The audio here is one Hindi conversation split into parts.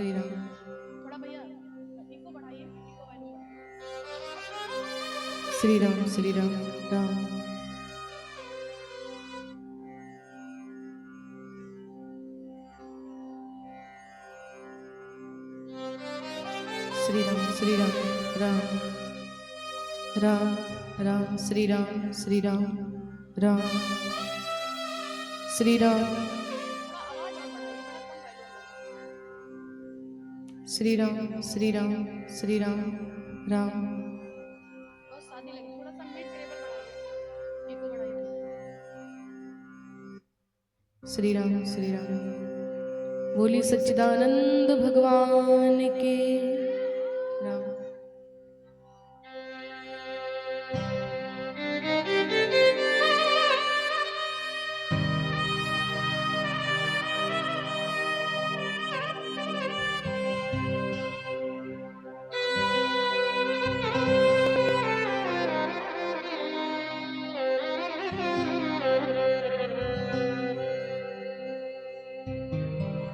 श्री राम। थोड़ा भैया इको बढ़ाइए, इको वैल्यू श्री राम श्री राम राम। श्री राम श्री राम राम राम राम श्री राम श्री राम राम श्री राम श्री राम श्री राम श्री राम राम। बहुत शादी लगी, थोड़ा सा मिड टेबल बढ़ाइए, इको बढ़ाइए। श्री राम श्री राम। बोली सच्चिदानंद भगवान के राम।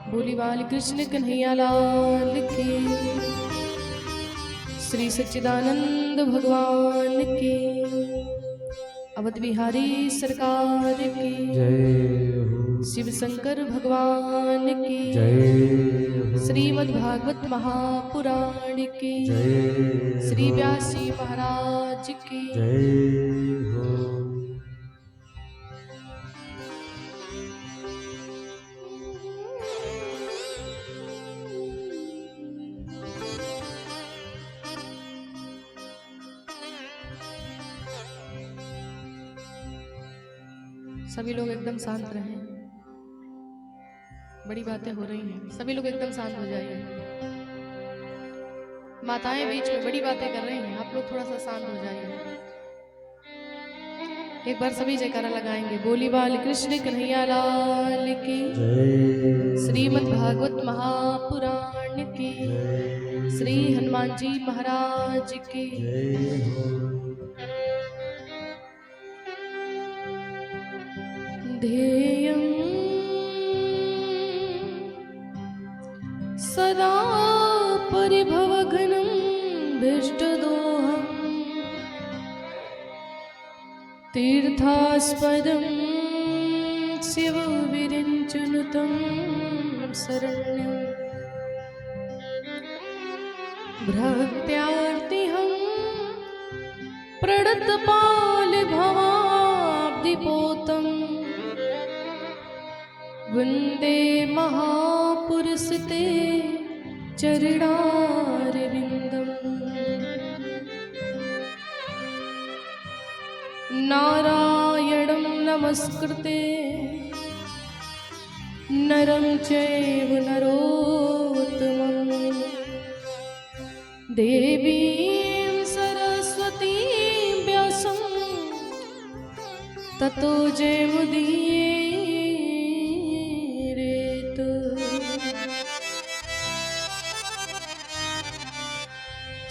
बोली बाल कृष्ण कन्हैया लाल की, श्री सच्चिदानंद भगवान की, अवध बिहारी सरकार की जय हो। शिव शंकर भगवान की जय हो। श्रीमद् भागवत महापुराण की जय श्री हो। व्यासी महाराज की जय हो। सभी लोग एकदम शांत रहें, बड़ी बातें हो रही हैं, सभी लोग एकदम शांत हो जाइए। माताएं बीच में बड़ी बातें कर रही हैं, आप लोग थोड़ा सा शांत हो जाइए। एक बार सभी जयकारा लगाएंगे। बोली बाल कृष्ण कन्हैया लाल की, श्रीमद् भागवत महापुराण की, श्री हनुमान जी महाराज की। ध्येयं सदा परिभवघनं भीष्टदोहं, तीर्थास्पदं शिवविरिञ्चनुतं शरण्यं, भक्त्यार्तिहं प्रणतपालभवाब्धिपोतम्, वन्दे महापुरुषते चरणारविन्दम्। नारायणं नमस्कृते नरं चैव नरोत्तमं, देवीं सरस्वतीं व्यासं ततो जयमुदीरयेत्।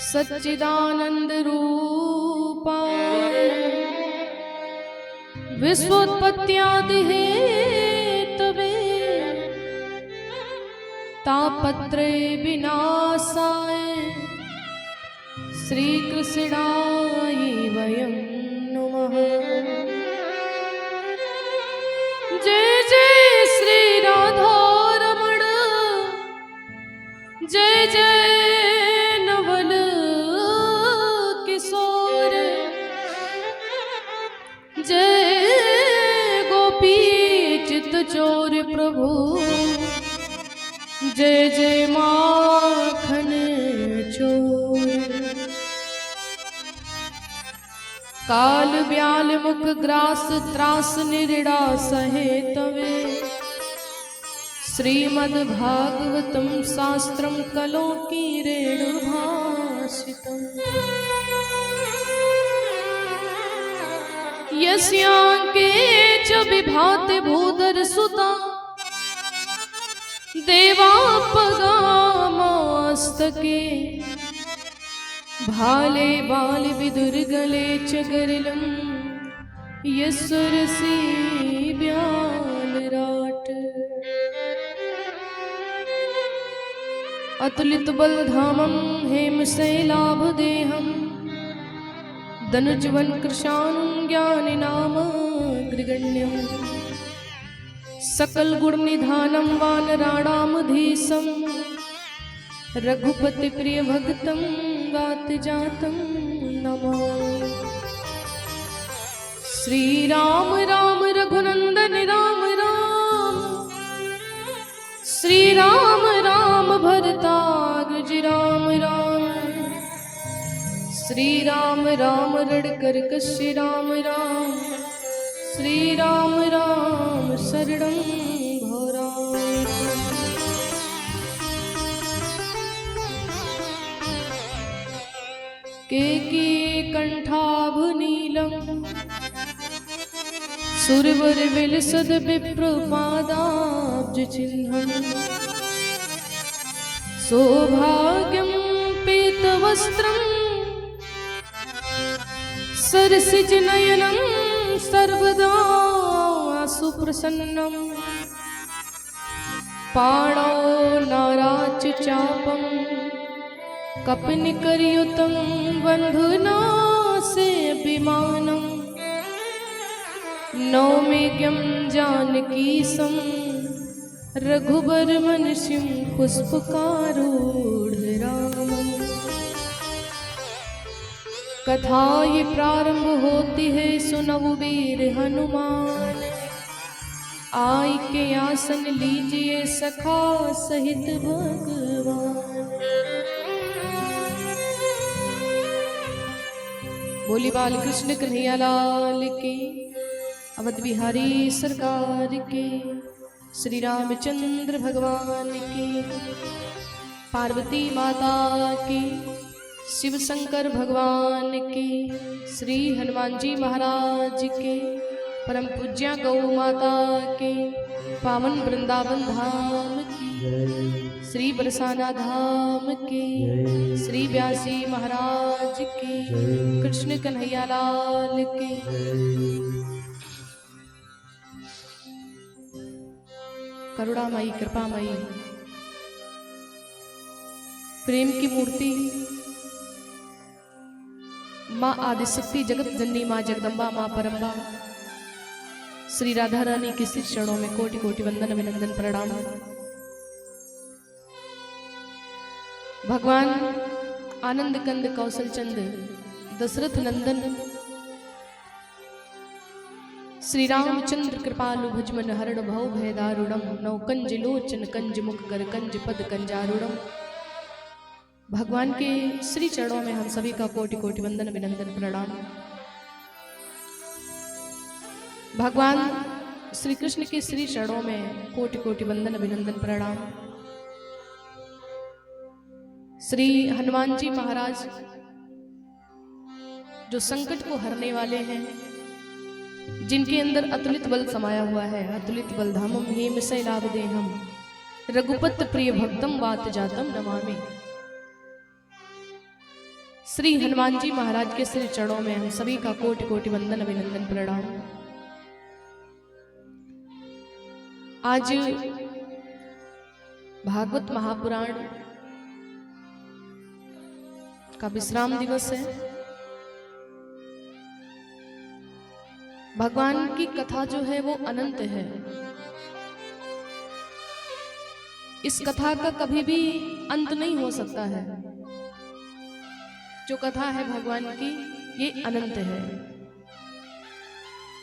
सच्चिदानंद रूपाय विश्वोत्पत्त्यादि हेतवे, तापत्रय विनाशाय श्रीकृष्णाय वयं नमः। जय जय श्री राधारमण, जय जय नवल किशोर, जय गोपी चित चोर प्रभु, जय जय माखन चोर। काल ब्याल मुख ग्रास त्रास निरिड़ा सहे तवे, श्रीमद् भागवतम शास्त्रम कलो की रेणु भाषितम्। यस्यांके च विभाति भूधर सुता, देवापगामस्तके, भाले बाल विदुर्गले च गरिलं, यस्सुरसि ब्यालराट। अतुलित बलधामं हेमशैलाभदेहं दनुजवन कृशानं ज्ञानिनामग्रगण्यं सकल गुण निधानं वानराणामधीशं रघुपति प्रिय भक्तं गात जातं नमः। श्री राम राम रघुनंदन राम राम, श्री राम राम भरताग्रज राम राम, श्री राम राम रणकर कश्य राम राम, श्री राम राम शरणं भो राम। केकी कंठाभनीलं सुरवर विलसद विप्रपादाब्ज चिह्नं सौभाग्यं पीतवस्त्रं सरसिज नयनं सर्वदा सुप्रसन्नं पाणौ नाराच चापं कपिनिकरयुतं बन्धुनासे विमानं नौमिज्ञं जानकीशं रघुबरमनसिं पुष्पकारूढरामम्। कथा ये प्रारंभ होती है सुनऊ वीर हनुमान, आई के आसन लीजिए सखा सहित भगवान। बोली बाल कृष्ण कन्हैया लाल की, अवध बिहारी सरकार की, श्री रामचंद्र भगवान की, पार्वती माता की, शिव शंकर भगवान की, श्री हनुमान जी महाराज के, परम पूज्या गौ माता के, पावन वृंदावन धाम की, श्री बरसाना धाम की, श्री व्यासी महाराज की, कृष्ण कन्हैया लाल की। करुणामयी कृपामयी प्रेम की मूर्ति माँ आदिशक्ति जगत जननी माँ जगदम्बा माँ परम्बा श्री राधा रानी के श्री चरणों में कोटि कोटि वंदन अभिनंदन प्रणाम। भगवान आनंद कंद कौशल चंद दशरथ नंदन श्री रामचंद्र कृपालु भुजमन हरण भव भय दारुणम, नौ कंज लोचन कंज मुख कर कंज पद कंजारुणम। भगवान के श्री चरणों में हम सभी का कोटि कोटि वंदन अभिनंदन प्रणाम। भगवान श्री कृष्ण के श्री चरणों में कोटि कोटि वंदन अभिनंदन प्रणाम। श्री हनुमान जी महाराज जो संकट को हरने वाले हैं, जिनके अंदर अतुलित बल समाया हुआ है, अतुलित बलधामम हेमशैलाभदेहं रघुपत प्रिय भक्तम वात जातम नमामि। श्री हनुमान जी महाराज के श्री चरणों में हम सभी का कोटि कोटि वंदन अभिनंदन प्रणाम। आज भागवत महापुराण का विश्राम दिवस है। भगवान की कथा जो है वो अनंत है। इस कथा का कभी भी अंत नहीं हो सकता है। जो कथा है भगवान की ये अनंत है,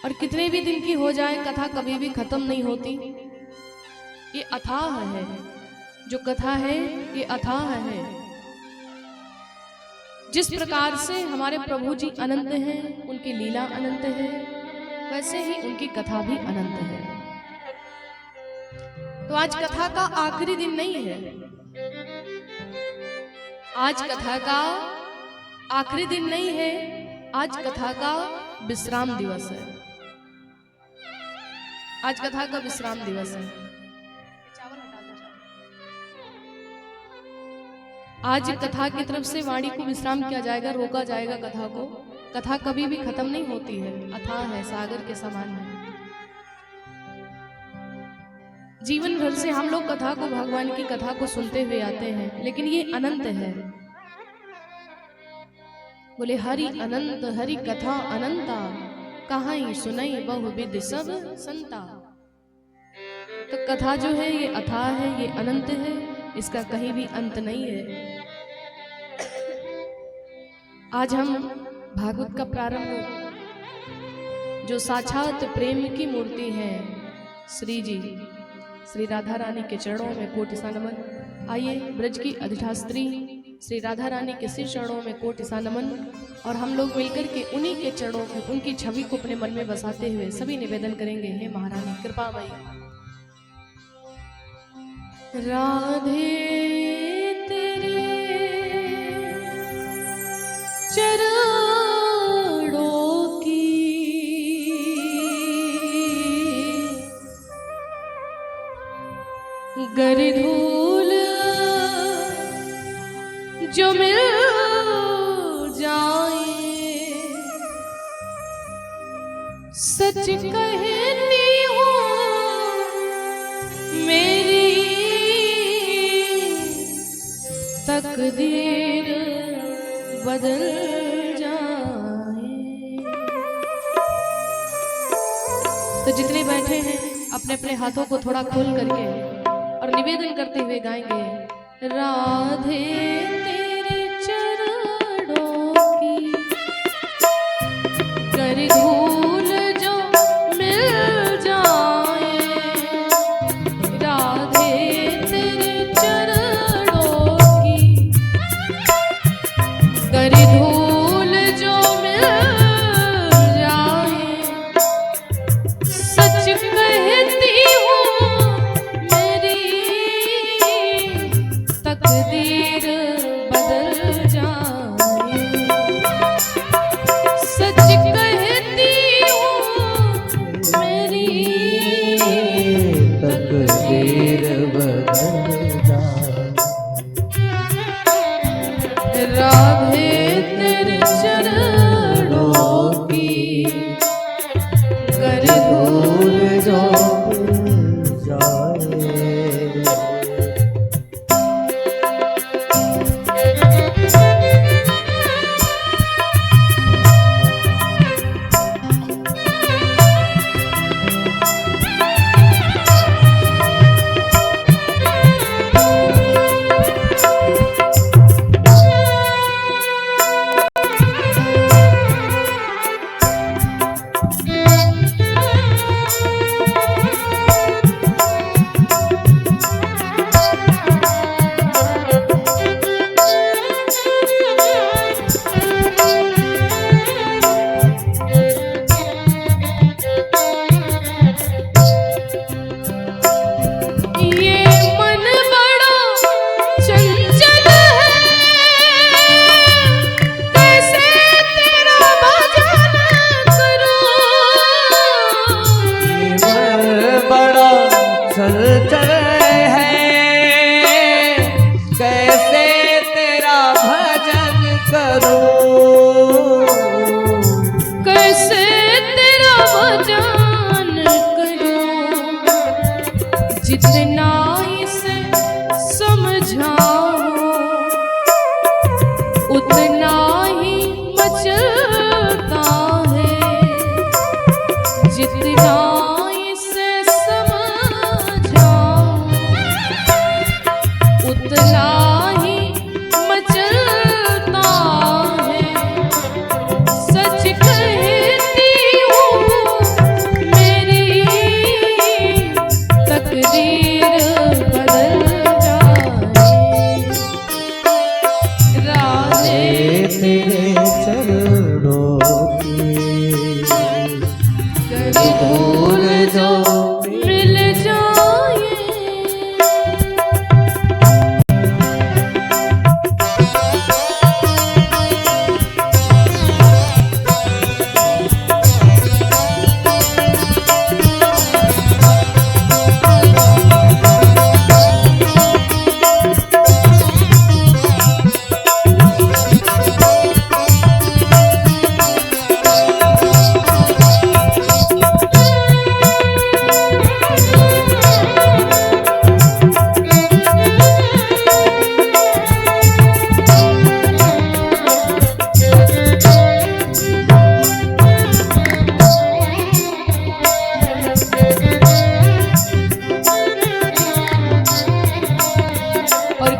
और कितने भी दिन की हो जाए कथा कभी भी खत्म नहीं होती। ये अथाह है, जो कथा है ये अथाह है। जिस प्रकार से हमारे प्रभु जी अनंत हैं, उनकी लीला अनंत है, वैसे ही उनकी कथा भी अनंत है। तो आज कथा का आखिरी दिन नहीं है, आज कथा का आखिरी दिन नहीं है, आज कथा का विश्राम दिवस है। आज कथा का विश्राम दिवस है। आज कथा की तरफ से वाणी को विश्राम किया जाएगा, रोका जाएगा कथा को। कथा कभी भी खत्म नहीं होती है, अथाह है, सागर के समान है। जीवन भर से हम लोग कथा को, भगवान की कथा को सुनते हुए आते हैं, लेकिन ये अनंत है। बोले हरि अनंत हरि कथा अनंता, कहाई सुनई बहु विधि सब संता। तो कथा जो है ये अथाह है, ये अनंत है, इसका कहीं भी अंत नहीं है। आज हम भागवत का प्रारंभ जो साक्षात प्रेम की मूर्ति है श्री जी, श्री राधा रानी के चरणों में कोटि सा नमन। आइए ब्रज की अधिष्ठात्री श्री राधा रानी के श्री चरणों में कोटि सा नमन, और हम लोग मिलकर के उन्हीं के चरणों में उनकी छवि को अपने मन में बसाते हुए सभी निवेदन करेंगे, हे महारानी कृपामयी। राधे तेरे चरणों की गर धूल जो मिल जाए, सच कहती हूँ मेरी तकदीर बदल जाए। तो जितने बैठे हैं अपने अपने हाथों को थोड़ा खोल करके और निवेदन करते हुए गाएंगे, राधे तेरे चरणों की कर धूल जो मिल जाए, राधे तेरे चरणों की कर धूल जो मिल जाए, सच कहती हूँ मेरी तकदीर बदल जाए, सच कहती हूँ मेरी तकदीर बदल जाए। राधे तेरे चरणों की कर धूल जो जाए। जितना इसे समझाओ उतना ही मचलता है, जितना इसे समझाओ उतना ही मचलता है, सच कहती हूँ मेरी तकदीर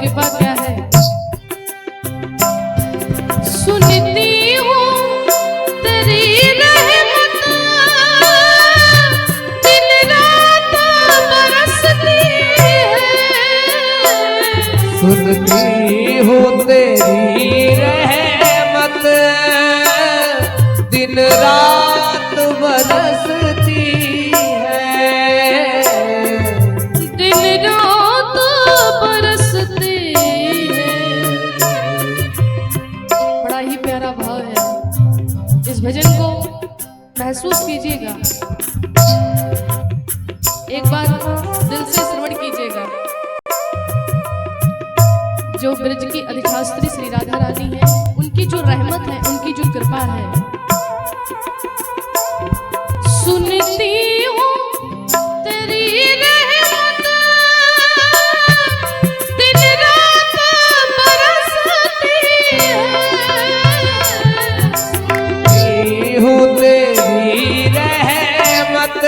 उसके बाद क्या है, सुनती हूँ तेरी रहमत दिन रात बरसती है। सुनती हूँ तेरी रहमत दिन रात बरसती है। दिन रात बरसती है। बड़ा ही प्यारा भाव है, इस भजन को महसूस कीजिएगा, एक बार दिल से श्रवण कीजिएगा। जो ब्रज की अधिष्ठात्री श्री राधा रानी है, उनकी जो रहमत है, उनकी जो कृपा है, सुनती हूँ तेरी रहमत दिन रात बरसती है। हूँ तेरी रहमत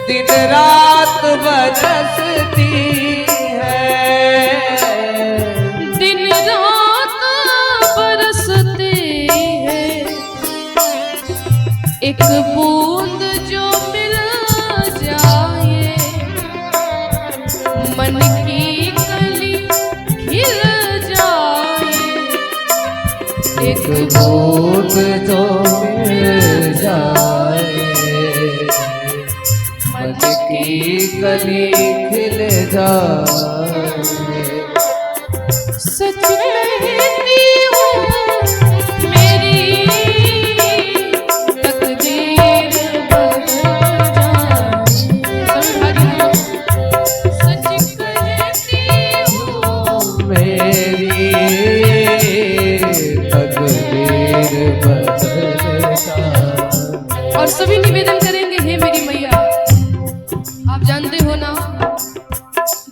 दिन रात बरसती है। दिन रात बरसती है। एक बूंद जो मिल जाए, मन की कली खिल जाए। एक बूंद जो मिल जाए, मन की कली खिल जाए। सच कहती हूँ मेरी तकदीर बदल जाए। सच कहती हूँ मेरी तकदीर बदल जाए। और सभी निवेदन करेंगे, हे मेरी मैया। आप जानते हो ना,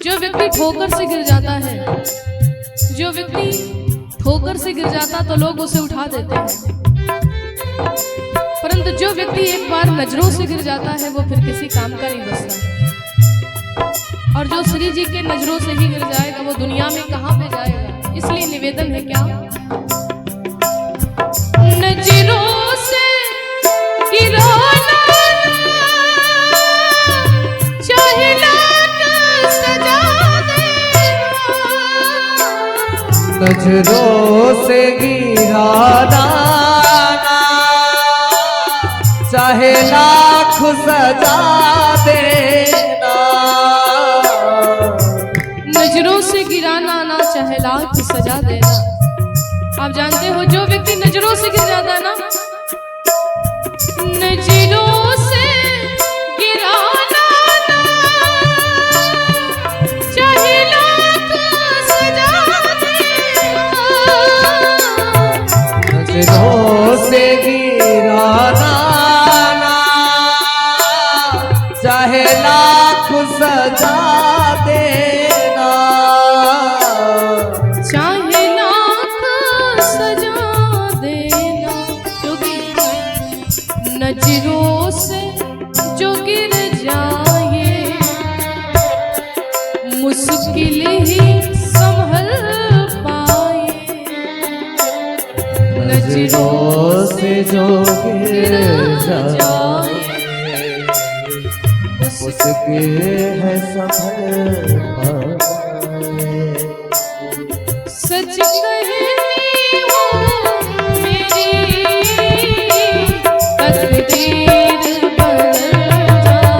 जो व्यक्ति ठोकर से गिर जाता है, जो व्यक्ति ठोकर से गिर जाता तो लोग उसे उठा देते हैं, परंतु जो व्यक्ति एक बार नजरों से गिर जाता है वो फिर किसी काम का नहीं बचता। और जो श्री जी के नजरों से ही गिर जाएगा वो दुनिया में कहां पे जाएगा। इसलिए निवेदन है क्या, नजरों से गिराना चाहे लाख सजा देना। नजरों से गिराना चाहे लाख सजा देना। नजरों से गिराना ना चाहे लाख सजा देना। आप जानते हो, जो व्यक्ति नजरों से गिर जाता है ना, नजरों से गिराना ना चाहे लाख सजा देना। नजरों से गिराना चाहे लाख सजा देना। चाहे लाख सजा देना। क्योंकि नजरों से जो गिर जाए मुश्किल ही संभल पाए। नजरों से जो गिर जाए मुश्किल है संभल पाए। सच कहती हूँ मेरी तकदीर बदल जाए।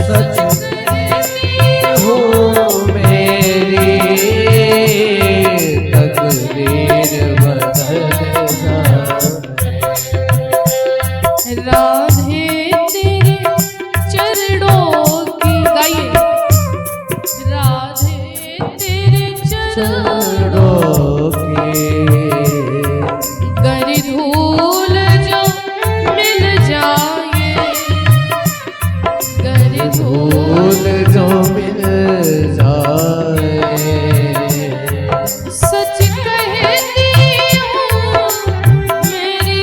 सच हूँ मेरी तकदीर बदल जाए। राधे तेरे चरणों की, गाइए, राधे तेरे चरणों की गर धूल जो मिल जाए, गर धूल धूल जो मिल जाए। सच कहती हूँ मेरी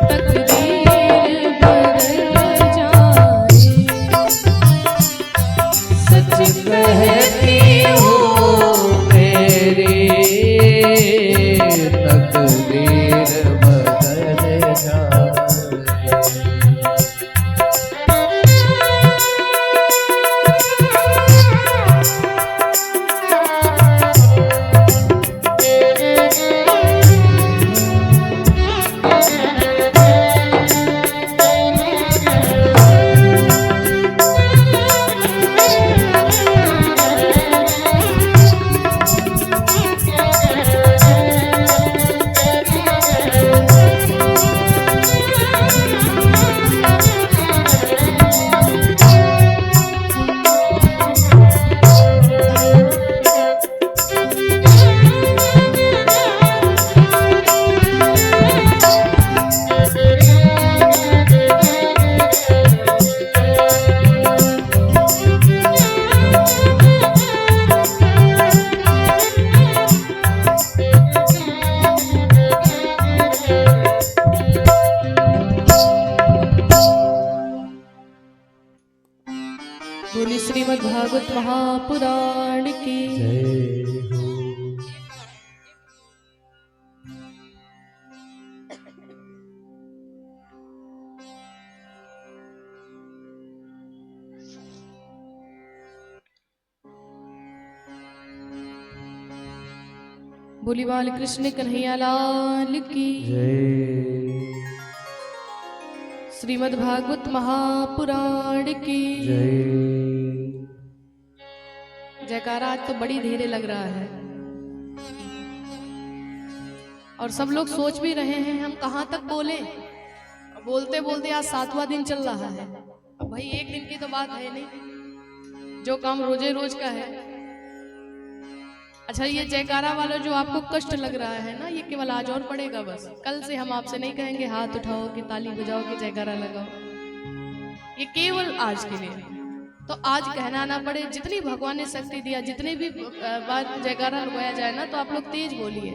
तकदीर बदल जाए। सच कहती हूँ मेरी तकदीर बदल जाए। बोली श्रीमद् भागवत महापुराण की जय हो। बोली बाल कृष्ण कन्हैया लाल की जय श्रीमद् भागवत महापुराण की जय। जयकारा आज तो बड़ी धीरे लग रहा है और सब लोग सोच भी रहे हैं हम कहाँ तक बोले। बोलते बोलते आज 7वां दिन चल रहा है। अब भाई एक दिन की तो बात है नहीं, जो काम रोजे रोज का है। अच्छा, ये जयकारा वाला जो आपको कष्ट लग रहा है ना, ये केवल आज और पड़ेगा बस। कल से हम आपसे नहीं कहेंगे हाथ उठाओ कि ताली बजाओ कि जयकारा लगाओ, ये केवल आज के लिए। तो आज कहना ना पड़े, जितनी भगवान ने शक्ति दिया, जितने भी बार जयकारा लगाया जाए ना, तो आप लोग तेज बोलिए।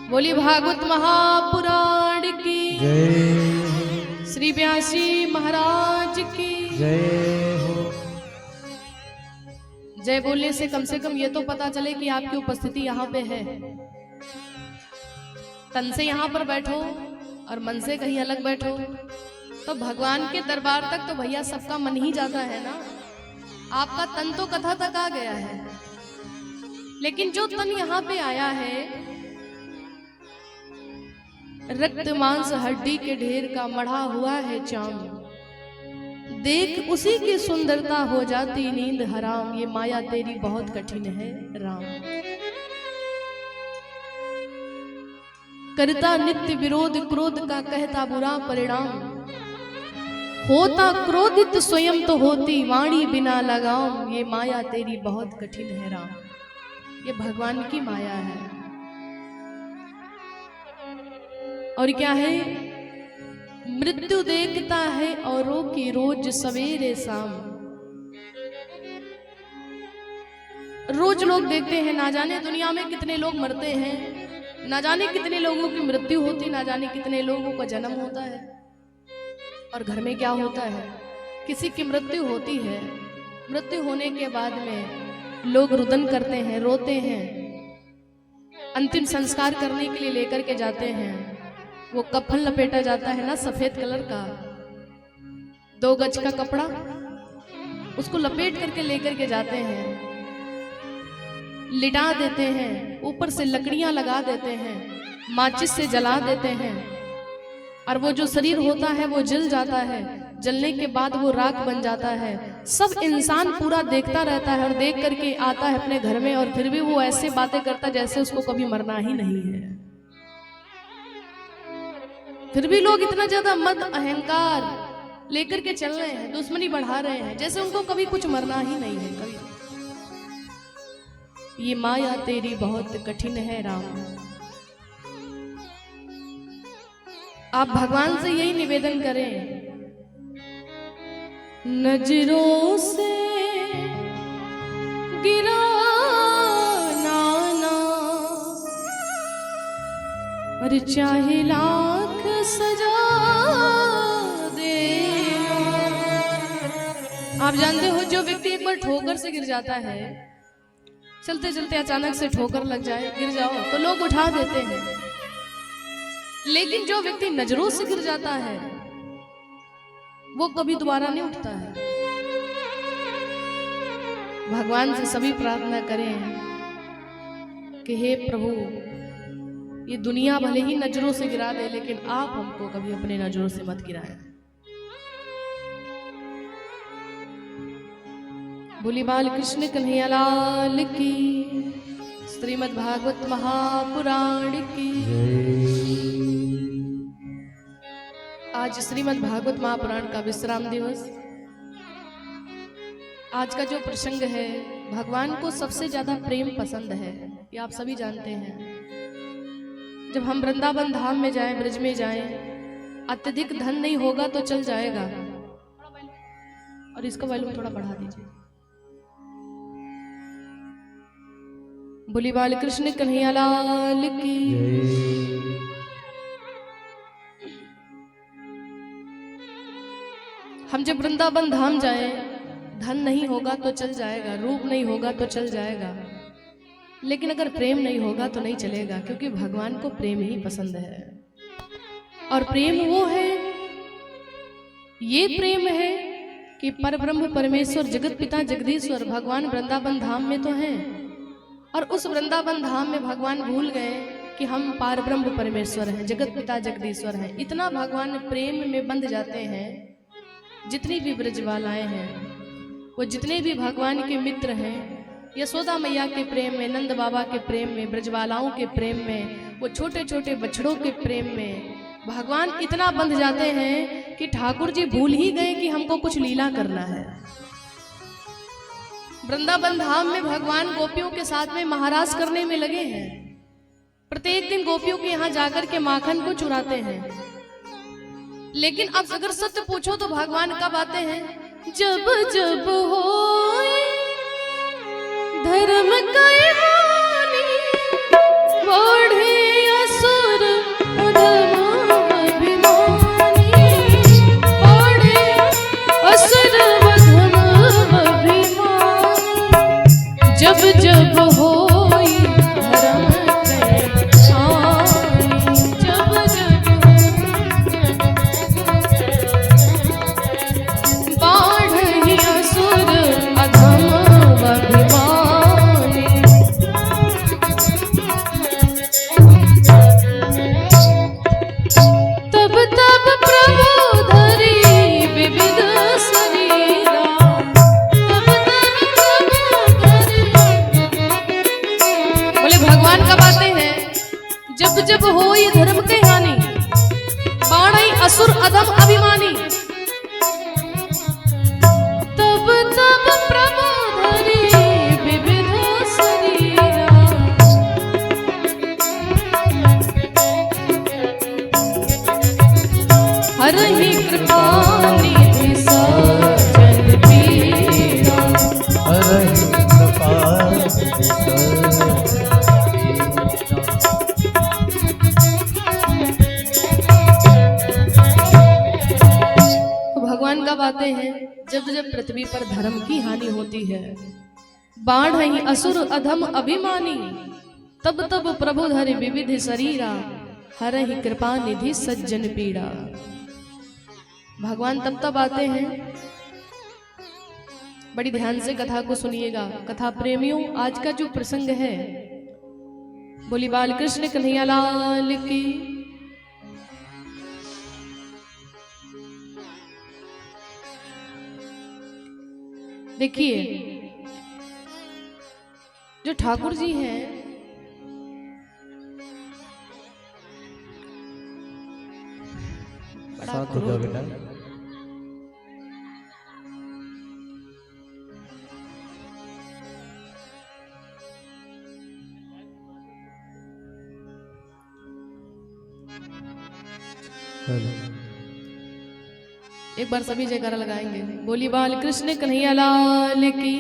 बोली भागवत महापुराण की जय। श्री व्यासी महाराज की जय हो। जय बोलने से कम ये तो पता चले कि आपकी उपस्थिति यहाँ पे है। तन से यहाँ पर बैठो और मन से कहीं अलग बैठो, तो भगवान के दरबार तक तो भैया सबका मन ही जाता है ना। आपका तन तो कथा तक आ गया है, लेकिन जो तन यहाँ पे आया है, रक्त मांस हड्डी के ढेर का मढ़ा हुआ है चाम, देख उसी की सुंदरता हो जाती नींद हराम। ये माया तेरी बहुत कठिन है राम। करता नित्य विरोध क्रोध का कहता बुरा परिणाम, होता क्रोधित स्वयं तो होती वाणी बिना लगाम। ये माया तेरी बहुत कठिन है राम। ये भगवान की माया है। और क्या है? मृत्यु देखता है औरों की रोज सवेरे शाम। रोज लोग देखते हैं, ना जाने दुनिया में कितने लोग मरते हैं, ना जाने कितने लोगों की मृत्यु होती, ना जाने कितने लोगों का जन्म होता है। और घर में क्या होता है? किसी की मृत्यु होती है, मृत्यु होने के बाद में लोग रुदन करते हैं, रोते हैं, अंतिम संस्कार करने के लिए लेकर के जाते हैं। वो कफन लपेटा जाता है ना, सफेद कलर का 2 गज का कपड़ा, उसको लपेट करके लेकर के जाते हैं, लिटा देते हैं, ऊपर से लकड़ियां लगा देते हैं, माचिस से जला देते हैं, और वो जो शरीर होता है वो जल जाता है। जलने के बाद वो राख बन जाता है। सब इंसान पूरा देखता रहता है और देख करके आता है अपने घर में, और फिर भी वो ऐसे बातें करता है जैसे उसको कभी मरना ही नहीं है। फिर भी लोग इतना ज्यादा मद अहंकार लेकर के चल रहे हैं, दुश्मनी बढ़ा रहे हैं, जैसे उनको कभी कुछ मरना ही नहीं है कभी। ये माया तेरी बहुत कठिन है राम। आप भगवान से यही निवेदन करें, नजरों से गिरा नाना, और चाहे लाख सजा देना, आप जानते हो जो व्यक्ति एक बार ठोकर से गिर जाता है, चलते चलते अचानक से ठोकर लग जाए, गिर जाओ तो लोग उठा देते हैं, लेकिन जो व्यक्ति नजरों से गिर जाता है वो कभी दोबारा नहीं उठता है। भगवान से सभी प्रार्थना करें कि हे प्रभु, ये दुनिया भले ही नजरों से गिरा दे, लेकिन आप हमको कभी अपने नजरों से मत गिराएं। बोली बाल कृष्ण कन्हैया लाल की, श्रीमद् भागवत महापुराण की। आज श्रीमद् भागवत महापुराण का विश्राम दिवस। आज का जो प्रसंग है, भगवान को सबसे ज्यादा प्रेम पसंद है, ये आप सभी जानते हैं। जब हम वृंदावन धाम में जाएं, ब्रज में जाएं, अत्यधिक धन नहीं होगा तो चल जाएगा। और इसका वॉल्यूम थोड़ा बढ़ा दीजिए। बोली बाल कृष्ण कन्हैया लाल की। हम जब वृंदावन धाम जाएं, धन नहीं होगा तो चल जाएगा, रूप नहीं होगा तो चल जाएगा, लेकिन अगर प्रेम नहीं होगा तो नहीं चलेगा, क्योंकि भगवान को प्रेम ही पसंद है। और प्रेम वो है, ये प्रेम है कि परब्रह्म परमेश्वर जगत पिता जगदीश्वर भगवान वृंदावन धाम में तो हैं, और उस वृंदावन धाम में भगवान भूल गए कि हम परब्रह्म परमेश्वर हैं, जगत पिता जगदीश्वर हैं। इतना भगवान प्रेम में बंध जाते हैं। जितनी भी ब्रजवालाएं हैं, वो जितने भी भगवान के मित्र हैं, यशोदा मैया के प्रेम में, नंद बाबा के प्रेम में, ब्रजवालाओं के प्रेम में, वो छोटे छोटे बछड़ों के प्रेम में भगवान इतना बंध जाते हैं कि ठाकुर जी भूल ही गए कि हमको कुछ लीला करना है। वृंदावन धाम में भगवान गोपियों के साथ में महाराज करने में लगे हैं। प्रत्येक दिन गोपियों के यहाँ जाकर के माखन को चुराते हैं। लेकिन अब अगर सत्य पूछो तो भगवान कब आते हैं? जब जब हो धर्म कहानी, बढ़े असुर अधम अभिमानी, बढ़े असुर अधम अभिमानी, जब जब हो धर्म जब होई धर्म के हानि, बाणई असुर अधम अभिमानी, तब तब प्रभु धरे विविध शरीरा। हरहि कृपा निधि सज्जन पीरा, हरहि कृपा निधि सज्जन। भगवान कब आते हैं? जब जब पृथ्वी पर धर्म की हानि होती है। बाढ़ ही असुर अधम अभिमानी, तब तब प्रभु धरे विविध शरीरा, हरहि कृपा निधि सज्जन पीड़ा। भगवान तब तब आते हैं। बड़ी ध्यान से कथा को सुनिएगा। कथा प्रेमियों, आज का जो प्रसंग है, बोली बाल कृष्ण कन्हैया लाल की। देखिए, जो ठाकुर जी हैं, बड़ा साथ हो जाओ बेटा। एक बार सभी जयकारा लगाएंगे। बोली बाल कृष्ण कन्हैया लाल की।